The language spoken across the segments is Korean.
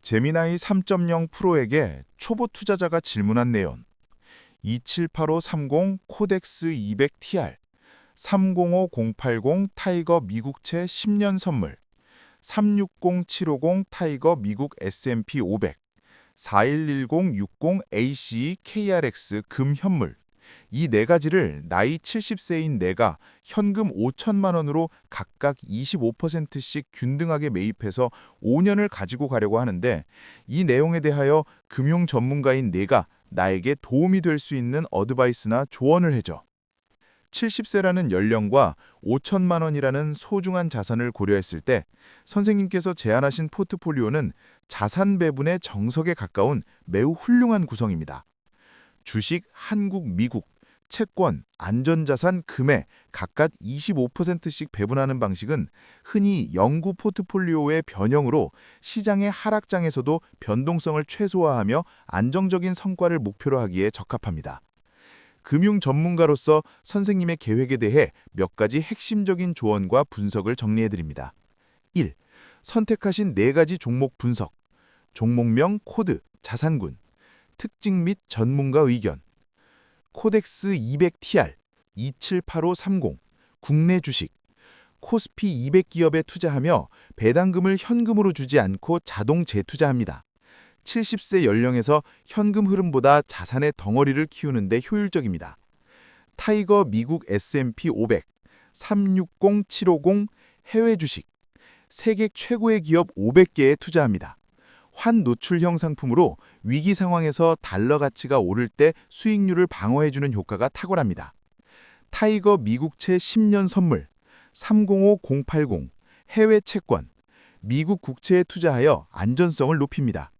제미나이 3.0 프로에게 초보 투자자가 질문한 내용. 2785030 코덱스 200TR, 305080 타이거 미국채 10년 선물, 360750 타이거 미국 S&P 500, 411060 ACE KRX 금 현물. 이 네 가지를 나이 70세인 내가 현금 5천만 원으로 각각 25%씩 균등하게 매입해서 5년을 가지고 가려고 하는데, 이 내용에 대하여 금융 전문가인 내가 나에게 도움이 될 수 있는 어드바이스나 조언을 해줘. 70세라는 연령과 5천만 원이라는 소중한 자산을 고려했을 때 선생님께서 제안하신 포트폴리오는 자산 배분의 정석에 가까운 매우 훌륭한 구성입니다. 주식, 한국, 미국, 채권, 안전자산, 금에 각각 25%씩 배분하는 방식은 흔히 영구 포트폴리오의 변형으로 시장의 하락장에서도 변동성을 최소화하며 안정적인 성과를 목표로 하기에 적합합니다. 금융 전문가로서 선생님의 계획에 대해 몇 가지 핵심적인 조언과 분석을 정리해드립니다. 1. 선택하신 네 가지 종목 분석. 종목명, 코드, 자산군. 특징 및 전문가 의견. 코덱스 200TR, 27850, 국내 주식. 코스피 200기업에 투자하며 배당금을 현금으로 주지 않고 자동 재투자합니다. 70세 연령에서 현금 흐름보다 자산의 덩어리를 키우는 데 효율적입니다. 타이거 미국 S&P 500, 360750 해외 주식. 세계 최고의 기업 500개에 투자합니다. 환 노출형 상품으로 위기 상황에서 달러 가치가 오를 때 수익률을 방어해주는 효과가 탁월합니다. 타이거 미국채 10년 선물, 305080 해외 채권. 미국 국채에 투자하여 안전성을 높입니다.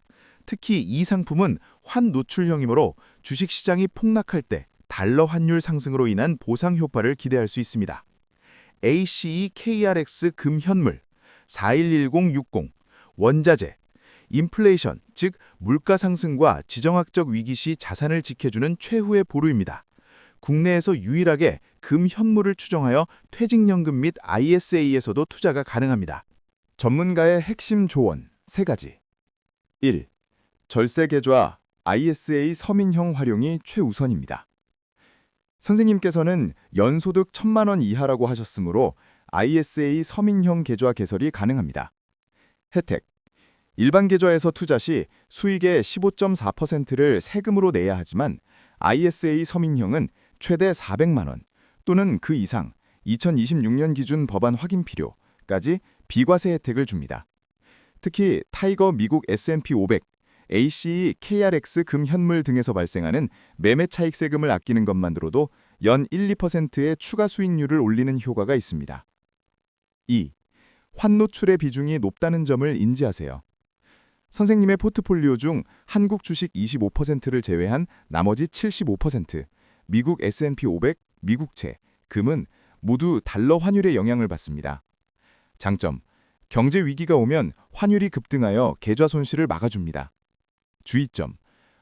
특히 이 상품은 환 노출형이므로 주식시장이 폭락할 때 달러 환율 상승으로 인한 보상 효과를 기대할 수 있습니다. ACE KRX 금 현물, 411060 원자재. 인플레이션, 즉 물가 상승과 지정학적 위기 시 자산을 지켜주는 최후의 보루입니다. 국내에서 유일하게 금 현물을 추정하여 퇴직연금 및 ISA에서도 투자가 가능합니다. 전문가의 핵심 조언 3가지. 1. 절세 계좌 ISA 서민형 활용이 최우선입니다. 선생님께서는 연소득 1,000만 원 이하라고 하셨으므로 ISA 서민형 계좌 개설이 가능합니다. 혜택. 일반 계좌에서 투자 시 수익의 15.4%를 세금으로 내야 하지만 ISA 서민형은 최대 400만 원 또는 그 이상 2026년 기준 법안 확인 필요까지 비과세 혜택을 줍니다. 특히 타이거 미국 S&P 500, ACE KRX 금 현물 등에서 발생하는 매매 차익 세금을 아끼는 것만으로도 연 1~2%의 추가 수익률을 올리는 효과가 있습니다. 2. 환노출의 비중이 높다는 점을 인지하세요. 선생님의 포트폴리오 중 한국 주식 25%를 제외한 나머지 75%, 미국 S&P 500, 미국채, 금은 모두 달러 환율의 영향을 받습니다. 장점, 경제 위기가 오면 환율이 급등하여 계좌 손실을 막아줍니다. 주의점,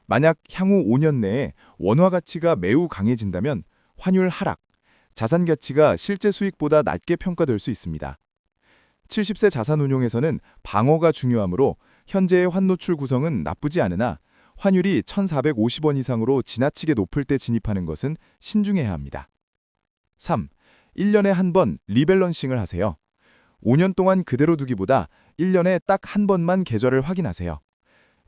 만약 향후 5년 내에 원화 가치가 매우 강해진다면 환율 하락, 자산 가치가 실제 수익보다 낮게 평가될 수 있습니다. 70세 자산 운용에서는 방어가 중요하므로 현재의 환노출 구성은 나쁘지 않으나 환율이 1,450원 이상으로 지나치게 높을 때 진입하는 것은 신중해야 합니다. 3. 1년에 한 번 리밸런싱을 하세요. 5년 동안 그대로 두기보다 1년에 딱 한 번만 계좌를 확인하세요.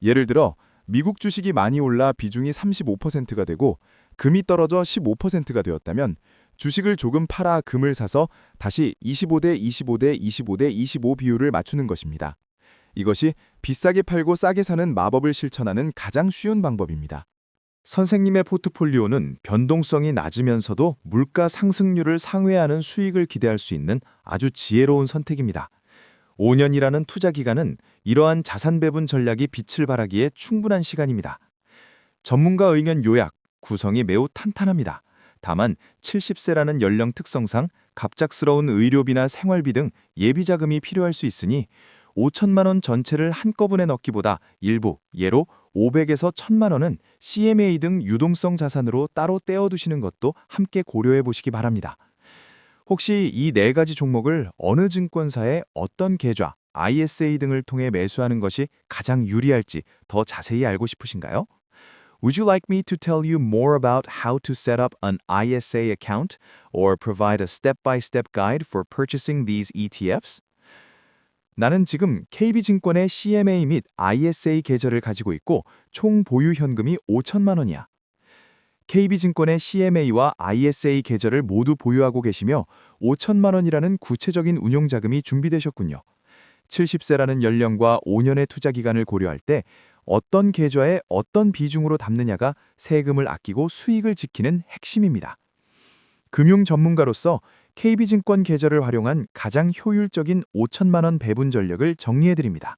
예를 들어 미국 주식이 많이 올라 비중이 35%가 되고 금이 떨어져 15%가 되었다면 주식을 조금 팔아 금을 사서 다시 25대 25대 25대 25 비율을 맞추는 것입니다. 이것이 비싸게 팔고 싸게 사는 마법을 실천하는 가장 쉬운 방법입니다. 선생님의 포트폴리오는 변동성이 낮으면서도 물가 상승률을 상회하는 수익을 기대할 수 있는 아주 지혜로운 선택입니다. 5년이라는 투자 기간은 이러한 자산 배분 전략이 빛을 발하기에 충분한 시간입니다. 전문가 의견 요약, 구성이 매우 탄탄합니다. 다만 70세라는 연령 특성상 갑작스러운 의료비나 생활비 등 예비 자금이 필요할 수 있으니 5천만 원 전체를 한꺼번에 넣기보다 일부, 예로 500에서 1,000만 원은 CMA 등 유동성 자산으로 따로 떼어두시는 것도 함께 고려해 보시기 바랍니다. 혹시 이 네 가지 종목을 어느 증권사에 어떤 계좌 ISA 등을 통해 매수하는 것이 가장 유리할지 더 자세히 알고 싶으신가요? Would you like me to tell you more about how to set up an ISA account or provide a step-by-step guide for purchasing these ETFs? 나는 지금 KB증권의 CMA 및 ISA 계좌를 가지고 있고 총 보유 현금이 5천만 원이야. KB증권의 CMA와 ISA 계좌를 모두 보유하고 계시며 5천만 원이라는 구체적인 운용 자금이 준비되셨군요. 70세라는 연령과 5년의 투자 기간을 고려할 때 어떤 계좌에 어떤 비중으로 담느냐가 세금을 아끼고 수익을 지키는 핵심입니다. 금융 전문가로서 KB증권 계좌를 활용한 가장 효율적인 5천만 원 배분 전략을 정리해드립니다.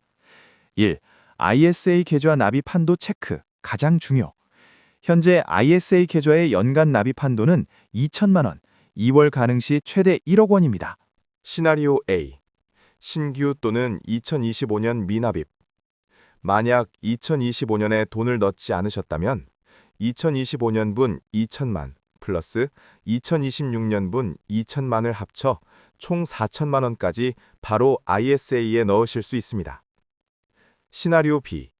1. ISA 계좌 납입 한도 체크, 가장 중요. 현재 ISA 계좌의 연간 납입 한도는 2천만 원, 2월 가능 시 최대 1억 원입니다. 시나리오 A. 신규 또는 2025년 미납입. 만약 2025년에 돈을 넣지 않으셨다면 2025년분 2천만 플러스 2026년분 2천만을 합쳐 총 4천만 원까지 바로 ISA에 넣으실 수 있습니다. 시나리오 B.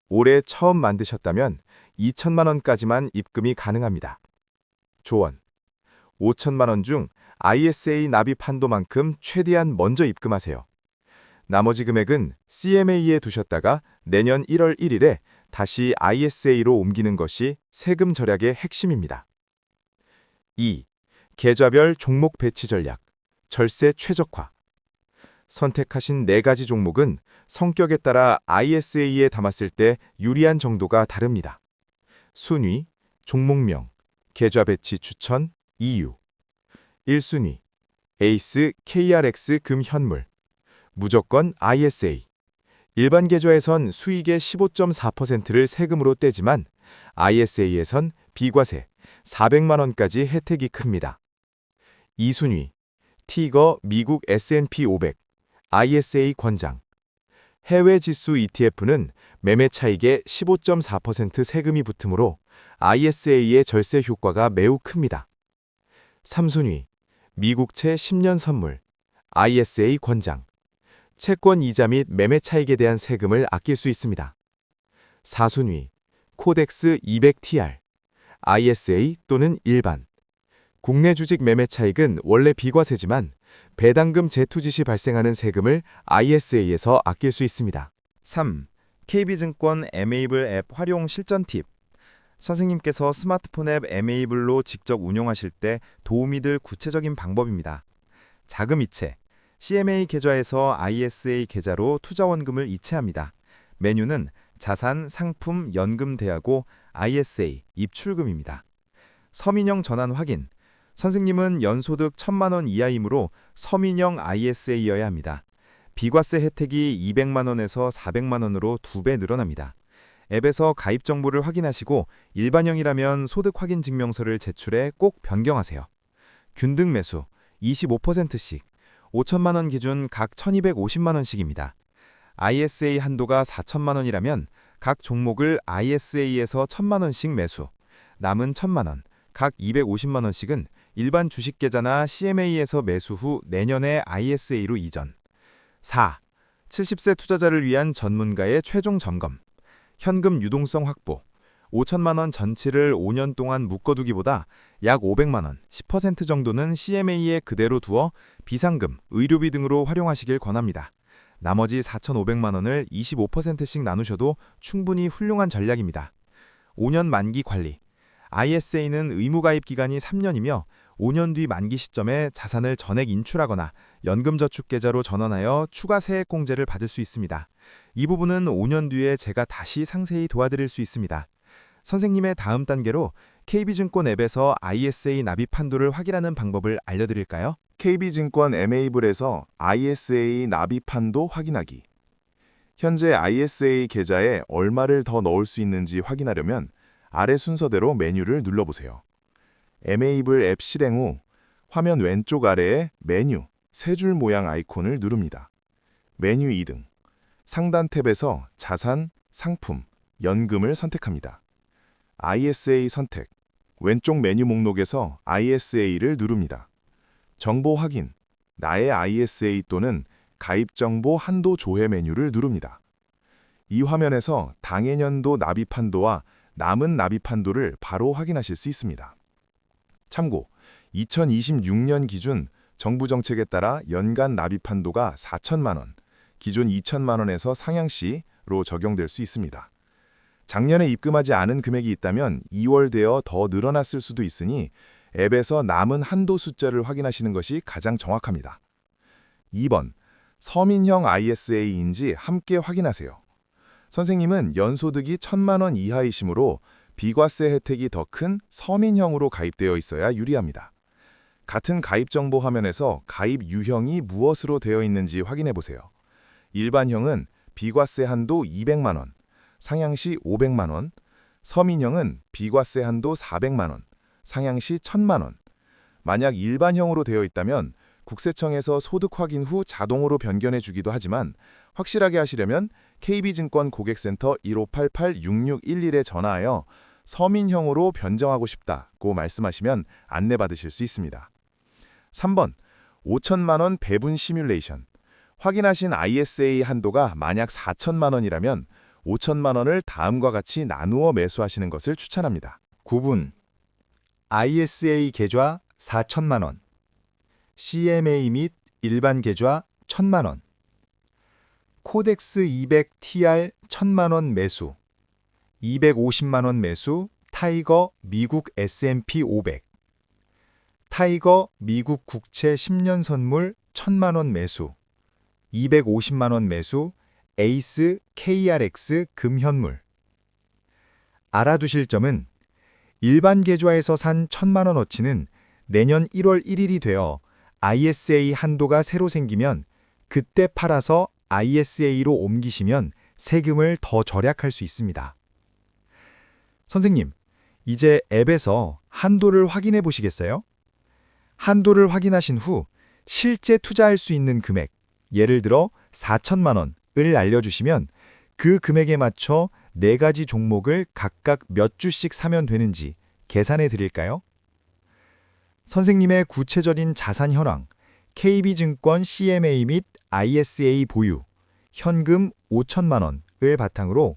올해 처음 만드셨다면 2천만 원까지만 입금이 가능합니다. 조언. 5천만 원 중 ISA 납입 한도만큼 최대한 먼저 입금하세요. 나머지 금액은 CMA에 두셨다가 내년 1월 1일에 다시 ISA로 옮기는 것이 세금 절약의 핵심입니다. 2. 계좌별 종목 배치 전략, 절세 최적화. 선택하신 4가지 종목은 성격에 따라 ISA에 담았을 때 유리한 정도가 다릅니다. 순위, 종목명, 계좌 배치 추천, 이유. 1순위, 에이스 KRX 금 현물. 무조건 ISA. 일반 계좌에선 수익의 15.4%를 세금으로 떼지만 ISA에선 비과세 400만 원까지 혜택이 큽니다. 2순위, 티거 미국 S&P 500, ISA 권장. 해외 지수 ETF는 매매 차익의 15.4% 세금이 붙으므로 ISA의 절세 효과가 매우 큽니다. 3순위, 미국채 10년 선물, ISA 권장. 채권 이자 및 매매 차익에 대한 세금을 아낄 수 있습니다. 4순위, 코덱스 200TR, ISA 또는 일반. 국내 주식 매매 차익은 원래 비과세지만 배당금 재투지 시 발생하는 세금을 ISA에서 아낄 수 있습니다. 3. KB증권 Mable 앱 활용 실전 팁. 선생님께서 스마트폰 앱 Mable로 직접 운용하실 때 도움이 될 구체적인 방법입니다. 자금 이체. CMA 계좌에서 ISA 계좌로 투자원금을 이체합니다. 메뉴는 자산, 상품, 연금 대하고 ISA, 입출금입니다. 서민형 전환 확인. 선생님은 연소득 1,000만 원 이하이므로 서민형 ISA여야 합니다. 비과세 혜택이 200만 원에서 400만 원으로 2배 늘어납니다. 앱에서 가입 정보를 확인하시고 일반형이라면 소득 확인 증명서를 제출해 꼭 변경하세요. 균등 매수 25%씩 5천만 원 기준 각 1,250만 원씩입니다. ISA 한도가 4천만 원이라면 각 종목을 ISA에서 1,000만 원씩 매수, 남은 1,000만 원, 각 250만 원씩은 일반 주식 계좌나 CMA에서 매수 후 내년에 ISA로 이전. 4. 70세 투자자를 위한 전문가의 최종 점검. 현금 유동성 확보. 5천만 원 전치를 5년 동안 묶어두기보다 약 500만 원, 10% 정도는 CMA에 그대로 두어 비상금, 의료비 등으로 활용하시길 권합니다. 나머지 4,500만 원을 25%씩 나누셔도 충분히 훌륭한 전략입니다. 5년 만기 관리. ISA는 의무가입 기간이 3년이며 5년 뒤 만기 시점에 자산을 전액 인출하거나 연금저축계좌로 전환하여 추가 세액공제를 받을 수 있습니다. 이 부분은 5년 뒤에 제가 다시 상세히 도와드릴 수 있습니다. 선생님의 다음 단계로 KB증권 앱에서 ISA 납입 한도를 확인하는 방법을 알려드릴까요? KB증권 Mable에서 ISA 납입 한도 확인하기. 현재 ISA 계좌에 얼마를 더 넣을 수 있는지 확인하려면 아래 순서대로 메뉴를 눌러보세요. Mable 앱 실행 후 화면 왼쪽 아래에 메뉴, 세 줄 모양 아이콘을 누릅니다. 메뉴 2등, 상단 탭에서 자산, 상품, 연금을 선택합니다. ISA 선택, 왼쪽 메뉴 목록에서 ISA를 누릅니다. 정보 확인, 나의 ISA 또는 가입 정보 한도 조회 메뉴를 누릅니다. 이 화면에서 당해년도 납입 한도와 남은 납입 한도를 바로 확인하실 수 있습니다. 참고, 2026년 기준 정부 정책에 따라 연간 납입 한도가 4천만 원, 기존 2천만 원에서 상향시로 적용될 수 있습니다. 작년에 입금하지 않은 금액이 있다면 2월 되어 더 늘어났을 수도 있으니 앱에서 남은 한도 숫자를 확인하시는 것이 가장 정확합니다. 2번, 서민형 ISA인지 함께 확인하세요. 선생님은 연소득이 1,000만 원 이하이시므로 비과세 혜택이 더 큰 서민형으로 가입되어 있어야 유리합니다. 같은 가입 정보 화면에서 가입 유형이 무엇으로 되어 있는지 확인해 보세요. 일반형은 비과세 한도 200만 원, 상향시 500만 원, 서민형은 비과세 한도 400만 원, 상향시 1,000만 원. 만약 일반형으로 되어 있다면 국세청에서 소득 확인 후 자동으로 변경해 주기도 하지만 확실하게 하시려면 KB증권 고객센터 1588-6611에 전화하여 서민형으로 변정하고 싶다고 말씀하시면 안내받으실 수 있습니다. 3번, 5천만 원 배분 시뮬레이션. 확인하신 ISA 한도가 만약 4천만 원이라면 5천만 원을 다음과 같이 나누어 매수하시는 것을 추천합니다. 9분. ISA 계좌 4천만 원. CMA 및 일반 계좌 1,000만 원. 코덱스 200TR 1,000만 원 매수. 250만 원 매수 타이거 미국 S&P 500. 타이거 미국 국채 10년 선물 1,000만 원 매수. 250만 원 매수 에이스 KRX 금현물. 알아두실 점은 일반 계좌에서 산 1,000만 원어치는 내년 1월 1일이 되어 ISA 한도가 새로 생기면 그때 팔아서 ISA로 옮기시면 세금을 더 절약할 수 있습니다. 선생님, 이제 앱에서 한도를 확인해 보시겠어요? 한도를 확인하신 후 실제 투자할 수 있는 금액, 예를 들어 4천만 원을 알려주시면 그 금액에 맞춰 4가지 종목을 각각 몇 주씩 사면 되는지 계산해 드릴까요? 선생님의 구체적인 자산 현황, KB증권 CMA 및 ISA 보유, 현금 5천만 원을 바탕으로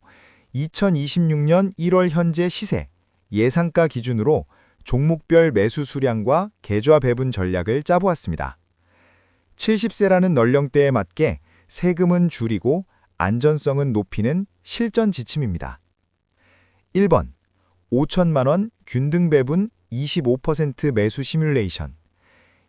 2026년 1월 현재 시세, 예상가 기준으로 종목별 매수 수량과 계좌 배분 전략을 짜보았습니다. 70세라는 연령대에 맞게 세금은 줄이고 안전성은 높이는 실전 지침입니다. 1번, 5천만 원 균등 배분 25% 매수 시뮬레이션.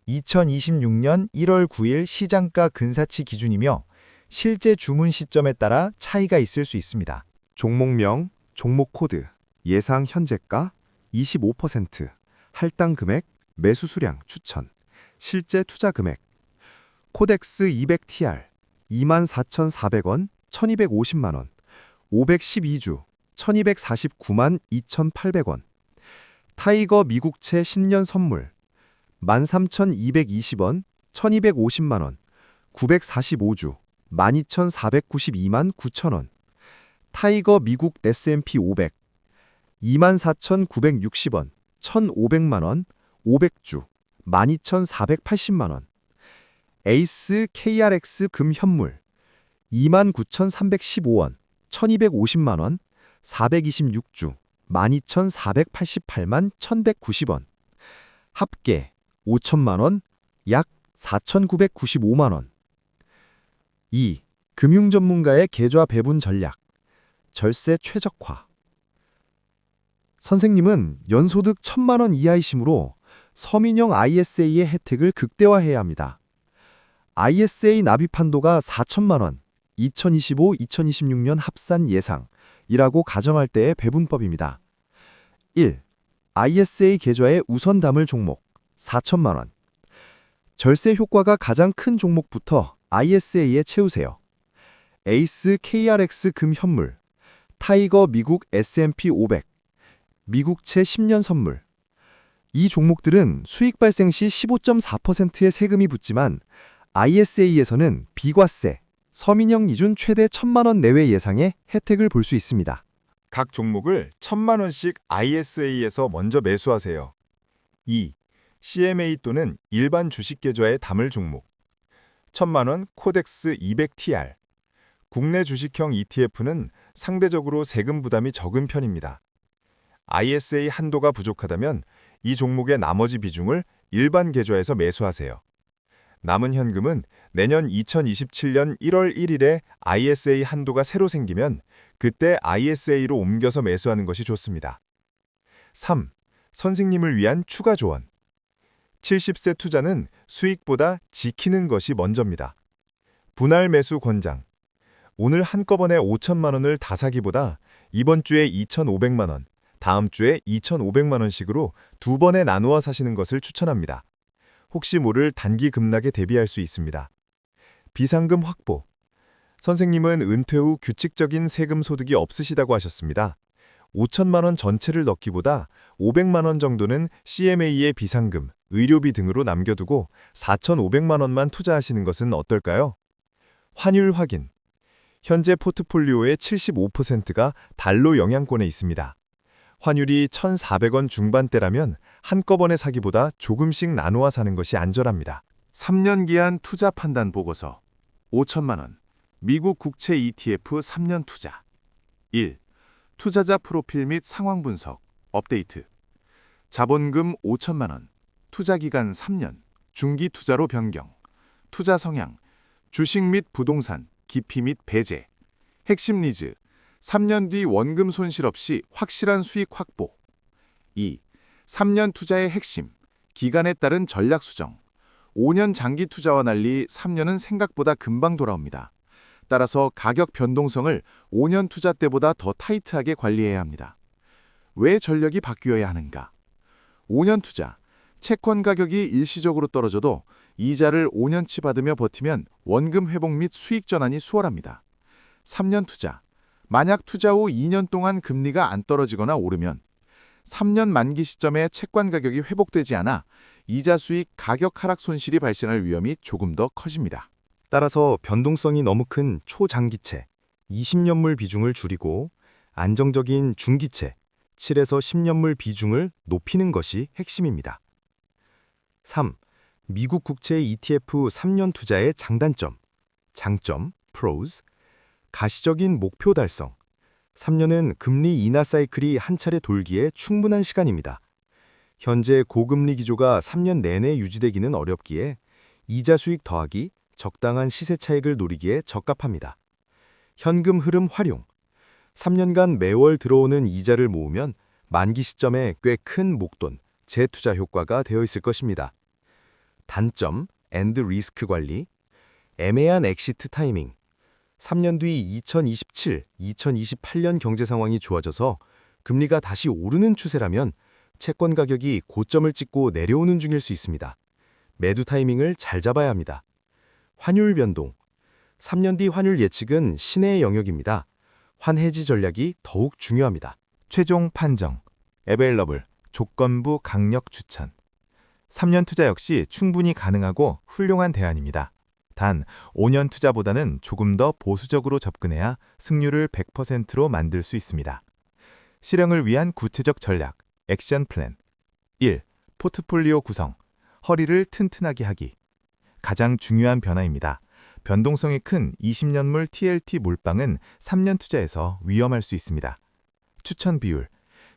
2026년 1월 9일 시장가 근사치 기준이며 실제 주문 시점에 따라 차이가 있을 수 있습니다. 종목명, 종목 코드, 예상 현재가 25%, 할당 금액, 매수 수량 추천, 실제 투자 금액. 코덱스 200TR 24,400원, 1,250만 원, 512주 1,249만 2,800원. 타이거 미국채 10년 선물 13,220원, 1,250만 원, 945주 12,492만 9천 원. 타이거 미국 S&P 500 24,960원, 1,500만 원, 500주 12,480만 원. 에이스 KRX 금현물 29,315원, 1,250만 원, 426주 12,488만 1,190원. 합계 5천만 원, 약 4,995만 원. 2. 금융전문가의 계좌 배분 전략. 절세 최적화. 선생님은 연소득 1,000만 원 이하이시므로 서민형 ISA의 혜택을 극대화해야 합니다. ISA 납입 한도가 4천만 원, 2025-2026년 합산 예상이라고 가정할 때의 배분법입니다. 1. ISA 계좌에 우선 담을 종목 4천만 원. 절세 효과가 가장 큰 종목부터 ISA에 채우세요. 에이스 KRX 금현물, 타이거 미국 S&P 500, 미국채 10년 선물. 이 종목들은 수익 발생 시 15.4%의 세금이 붙지만 ISA에서는 비과세, 서민형 기준 최대 1,000만 원 내외 예상의 혜택을 볼 수 있습니다. 각 종목을 1,000만 원씩 ISA에서 먼저 매수하세요. 2. CMA 또는 일반 주식 계좌에 담을 종목. 1000만원 코덱스 200TR. 국내 주식형 ETF는 상대적으로 세금 부담이 적은 편입니다. ISA 한도가 부족하다면 이 종목의 나머지 비중을 일반 계좌에서 매수하세요. 남은 현금은 내년 2027년 1월 1일에 ISA 한도가 새로 생기면 그때 ISA로 옮겨서 매수하는 것이 좋습니다. 3. 선생님을 위한 추가 조언. 70세 투자는 수익보다 지키는 것이 먼저입니다. 분할 매수 권장. 오늘 한꺼번에 5천만 원을 다 사기보다 이번 주에 2,500만 원, 다음 주에 2,500만 원씩으로 두 번에 나누어 사시는 것을 추천합니다. 혹시 모를 단기 급락에 대비할 수 있습니다. 비상금 확보. 선생님은 은퇴 후 규칙적인 세금 소득이 없으시다고 하셨습니다. 5천만 원 전체를 넣기보다 500만 원 정도는 CMA의 비상금, 의료비 등으로 남겨두고 4,500만 원만 투자하시는 것은 어떨까요? 환율 확인. 현재 포트폴리오의 75%가 달러 영향권에 있습니다. 환율이 1,400원 중반대라면 한꺼번에 사기보다 조금씩 나누어 사는 것이 안전합니다. 3년 기한 투자 판단 보고서 5천만 원 미국 국채 ETF 3년 투자 1. 투자자 프로필 및 상황 분석 업데이트 자본금 5천만 원 투자기간 3년 중기 투자로 변경 투자 성향 주식 및 부동산 기피 및 배제 핵심 니즈 3년 뒤 원금 손실 없이 확실한 수익 확보 2. 3년 투자의 핵심 기간에 따른 전략 수정 5년 장기 투자와 달리 3년은 생각보다 금방 돌아옵니다. 따라서 가격 변동성을 5년 투자 때보다 더 타이트하게 관리해야 합니다. 왜 전력이 바뀌어야 하는가? 5년 투자, 채권 가격이 일시적으로 떨어져도 이자를 5년치 받으며 버티면 원금 회복 및 수익 전환이 수월합니다. 3년 투자, 만약 투자 후 2년 동안 금리가 안 떨어지거나 오르면 3년 만기 시점에 채권 가격이 회복되지 않아 이자 수익 가격 하락 손실이 발생할 위험이 조금 더 커집니다. 따라서 변동성이 너무 큰 초장기채, 20년물 비중을 줄이고 안정적인 중기채, 7에서 10년물 비중을 높이는 것이 핵심입니다. 3. 미국 국채 ETF 3년 투자의 장단점, 장점, pros, 가시적인 목표 달성. 3년은 금리 인하 사이클이 한 차례 돌기에 충분한 시간입니다. 현재 고금리 기조가 3년 내내 유지되기는 어렵기에 이자 수익 더하기 적당한 시세 차익을 노리기에 적합합니다. 현금 흐름 활용. 3년간 매월 들어오는 이자를 모으면 만기 시점에 꽤 큰 목돈, 재투자 효과가 되어 있을 것입니다. 단점, 엔드 리스크 관리. 애매한 엑시트 타이밍. 3년 뒤 2027, 2028년 경제 상황이 좋아져서 금리가 다시 오르는 추세라면 채권 가격이 고점을 찍고 내려오는 중일 수 있습니다. 매도 타이밍을 잘 잡아야 합니다. 환율 변동. 3년 뒤 환율 예측은 신의 영역입니다. 환해지 전략이 더욱 중요합니다. 최종 판정, 에베일러블, 조건부 강력 추천. 3년 투자 역시 충분히 가능하고 훌륭한 대안입니다. 단 5년 투자보다는 조금 더 보수적으로 접근해야 승률을 100%로 만들 수 있습니다. 실행을 위한 구체적 전략, 액션 플랜. 1. 포트폴리오 구성, 허리를 튼튼하게 하기. 가장 중요한 변화입니다. 변동성이 큰 20년물 TLT 몰빵은 3년 투자에서 위험할 수 있습니다. 추천 비율,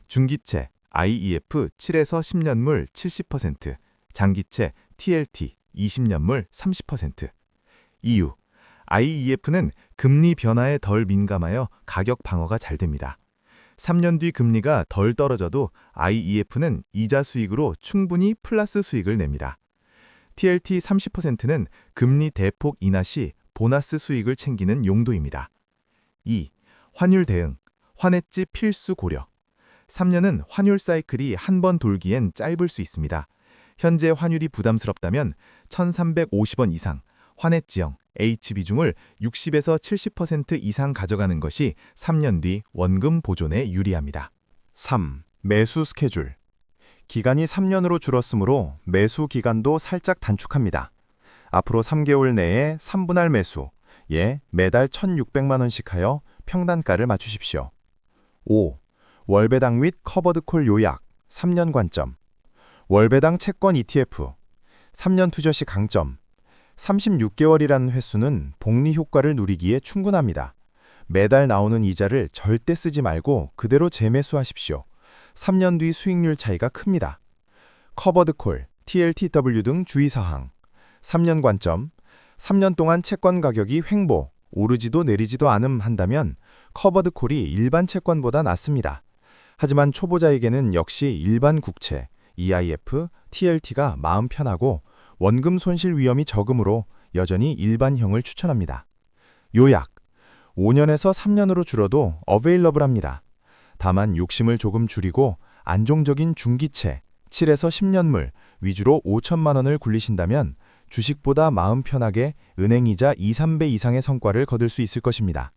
중기채, IEF 7에서 10년물 70%, 장기채, TLT 20년물 30%. 이유, IEF는 금리 변화에 덜 민감하여 가격 방어가 잘 됩니다. 3년 뒤 금리가 덜 떨어져도 IEF는 이자 수익으로 충분히 플러스 수익을 냅니다. TLT 30%는 금리 대폭 인하 시 보너스 수익을 챙기는 용도입니다. 2. 환율 대응, 환해지 필수 고려. 3년은 환율 사이클이 한 번 돌기엔 짧을 수 있습니다. 현재 환율이 부담스럽다면 1,350원 이상, 환해지형, H 비중을 60에서 70% 이상 가져가는 것이 3년 뒤 원금 보존에 유리합니다. 3. 매수 스케줄. 기간이 3년으로 줄었으므로 매수 기간도 살짝 단축합니다. 앞으로 3개월 내에 3분할 매수, 매달 1,600만 원씩 하여 평단가를 맞추십시오. 5. 월배당 및 커버드콜 요약, 3년 관점. 월배당 채권 ETF, 3년 투자 시 강점. 36개월이라는 횟수는 복리 효과를 누리기에 충분합니다. 매달 나오는 이자를 절대 쓰지 말고 그대로 재매수하십시오. 3년 뒤 수익률 차이가 큽니다. 커버드 콜, TLTW 등 주의사항. 3년 관점. 3년 동안 채권 가격이 횡보, 오르지도 내리지도 않음 한다면 커버드 콜이 일반 채권보다 낫습니다. 하지만 초보자에게는 역시 일반 국채, EIF, TLT가 마음 편하고 원금 손실 위험이 적으므로 여전히 일반형을 추천합니다. 요약, 5년에서 3년으로 줄어도 어베일러블합니다. 다만 욕심을 조금 줄이고 안정적인 중기채, 7에서 10년물 위주로 5천만 원을 굴리신다면 주식보다 마음 편하게 은행이자 2, 3배 이상의 성과를 거둘 수 있을 것입니다.